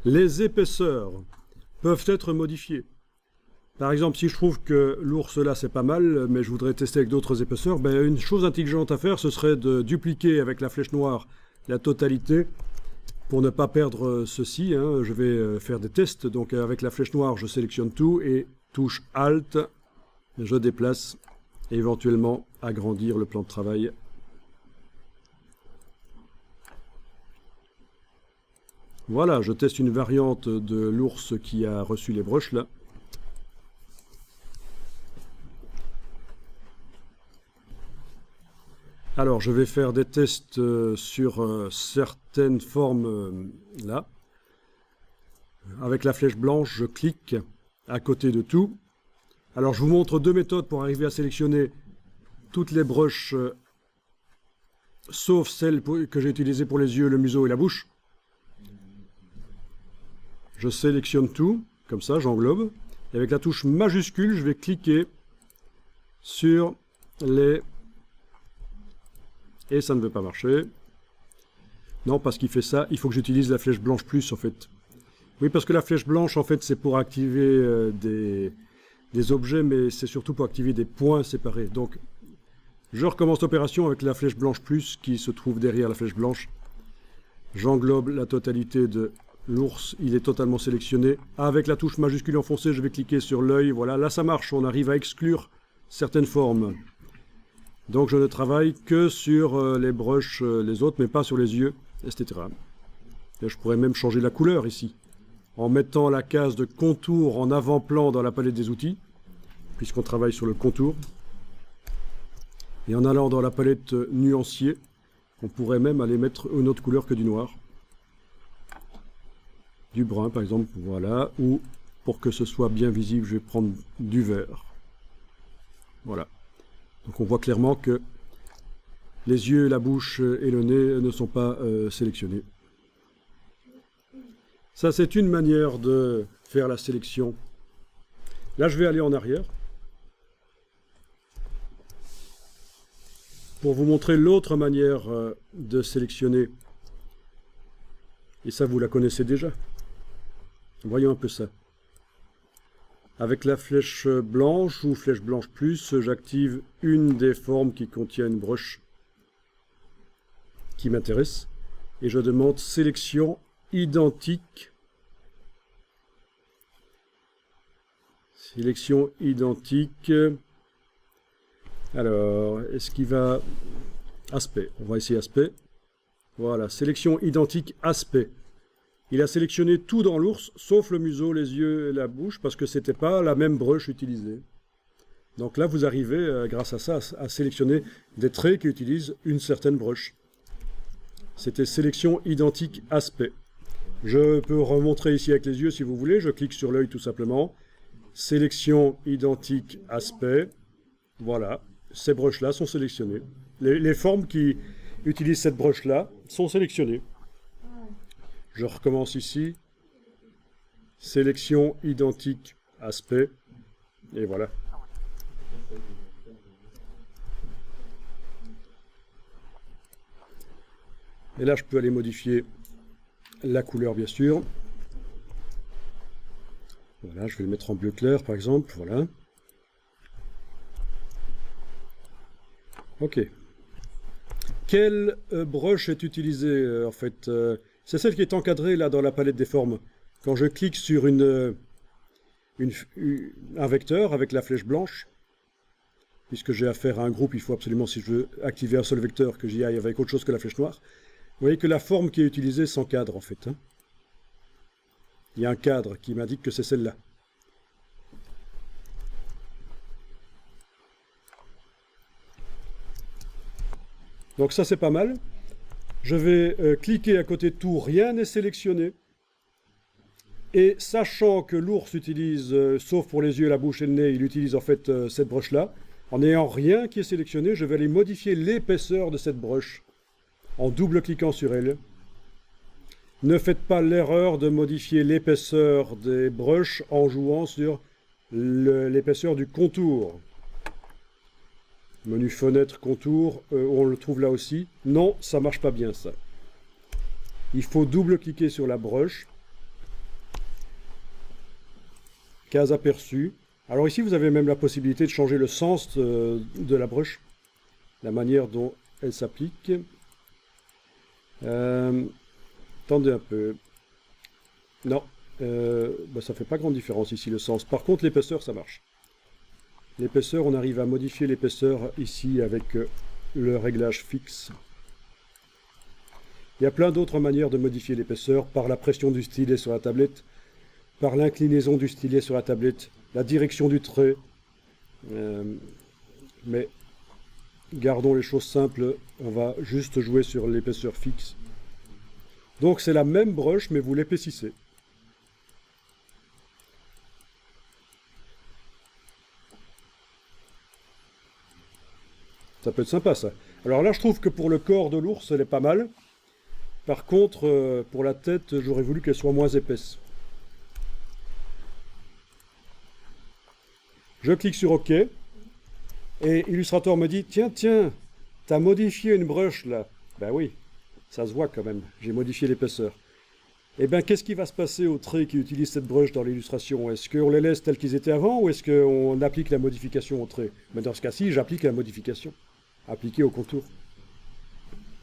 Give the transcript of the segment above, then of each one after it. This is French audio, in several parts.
Les épaisseurs peuvent être modifiées. Par exemple, si je trouve que l'ours là c'est pas mal, mais je voudrais tester avec d'autres épaisseurs, ben, une chose intelligente à faire, ce serait de dupliquer avec la flèche noire la totalité pour ne pas perdre ceci. Hein. Je vais faire des tests, donc avec la flèche noire, je sélectionne tout et touche Alt, je déplace et éventuellement agrandir le plan de travail. Voilà, je teste une variante de l'ours qui a reçu les broches là. Alors, je vais faire des tests sur certaines formes là. Avec la flèche blanche, je clique à côté de tout. Alors, je vous montre deux méthodes pour arriver à sélectionner toutes les broches, sauf celles que j'ai utilisées pour les yeux, le museau et la bouche. Je sélectionne tout, comme ça, j'englobe. Et avec la touche majuscule, je vais cliquer sur les... Et ça ne veut pas marcher. Non, parce qu'il fait ça, il faut que j'utilise la flèche blanche plus, en fait. Oui, parce que la flèche blanche, en fait, c'est pour activer des objets, mais c'est surtout pour activer des points séparés. Donc, je recommence l'opération avec la flèche blanche plus, qui se trouve derrière la flèche blanche. J'englobe la totalité de l'ours, il est totalement sélectionné. Avec la touche majuscule enfoncée, je vais cliquer sur l'œil. Voilà, là ça marche, on arrive à exclure certaines formes. Donc je ne travaille que sur les broches, les autres, mais pas sur les yeux, etc. Et je pourrais même changer la couleur ici, en mettant la case de contour en avant-plan dans la palette des outils, puisqu'on travaille sur le contour. Et en allant dans la palette nuancier, on pourrait même aller mettre une autre couleur que du noir. Du brun par exemple, voilà, ou pour que ce soit bien visible, je vais prendre du vert. Voilà. Donc on voit clairement que les yeux, la bouche et le nez ne sont pas sélectionnés. Ça, c'est une manière de faire la sélection. Là, je vais aller en arrière pour vous montrer l'autre manière de sélectionner. Et ça, vous la connaissez déjà. Voyons un peu ça. Avec la flèche blanche ou flèche blanche plus, j'active une des formes qui contient une broche qui m'intéresse. Et je demande sélection identique. Sélection identique. Alors, est-ce qu'il va... Aspect. On va essayer aspect. Voilà, sélection identique aspect. Il a sélectionné tout dans l'ours, sauf le museau, les yeux et la bouche, parce que ce n'était pas la même broche utilisée. Donc là, vous arrivez, grâce à ça, à sélectionner des traits qui utilisent une certaine broche. C'était sélection identique aspect. Je peux remontrer ici avec les yeux si vous voulez. Je clique sur l'œil tout simplement. Sélection identique aspect. Voilà, ces broches-là sont sélectionnées. Les formes qui utilisent cette broche-là sont sélectionnées. Je recommence ici. Sélection identique aspect. Et voilà. Et là, je peux aller modifier la couleur, bien sûr. Voilà, je vais le mettre en bleu clair, par exemple. Voilà. OK. Quelle broche est utilisée, en fait c'est celle qui est encadrée, là, dans la palette des formes. Quand je clique sur un vecteur avec la flèche blanche, puisque j'ai affaire à un groupe, il faut absolument, si je veux activer un seul vecteur, que j'y aille avec autre chose que la flèche noire. Vous voyez que la forme qui est utilisée s'encadre, en fait. Hein. Il y a un cadre qui m'indique que c'est celle-là. Donc ça, c'est pas mal. Je vais cliquer à côté de tout, rien n'est sélectionné. Et sachant que l'ours utilise, sauf pour les yeux, la bouche et le nez, il utilise en fait cette broche-là, en n'ayant rien qui est sélectionné, je vais aller modifier l'épaisseur de cette broche en double-cliquant sur elle. Ne faites pas l'erreur de modifier l'épaisseur des broches en jouant sur l'épaisseur du contour. Menu fenêtre, contour, on le trouve là aussi. Non, ça marche pas bien ça. Il faut double-cliquer sur la broche case aperçu. Alors ici, vous avez même la possibilité de changer le sens de la brush, la manière dont elle s'applique. Attendez un peu. Non, bah, ça fait pas grande différence ici le sens. Par contre, l'épaisseur, ça marche. L'épaisseur, on arrive à modifier l'épaisseur ici avec le réglage fixe. Il y a plein d'autres manières de modifier l'épaisseur, par la pression du stylet sur la tablette, par l'inclinaison du stylet sur la tablette, la direction du trait. Mais gardons les choses simples, on va juste jouer sur l'épaisseur fixe. Donc c'est la même brush, mais vous l'épaississez. Ça peut être sympa ça. Alors là je trouve que pour le corps de l'ours elle est pas mal. Par contre pour la tête j'aurais voulu qu'elle soit moins épaisse. Je clique sur OK. Et Illustrator me dit tiens, t'as modifié une brush là. Ben oui, ça se voit quand même. J'ai modifié l'épaisseur. Et bien qu'est-ce qui va se passer aux traits qui utilisent cette brush dans l'illustration? Est-ce qu'on les laisse tels qu'ils étaient avant ou est-ce qu'on applique la modification aux traits? Mais dans ce cas-ci, j'applique la modification. Appliquée au contour.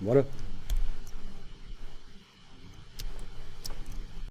Voilà.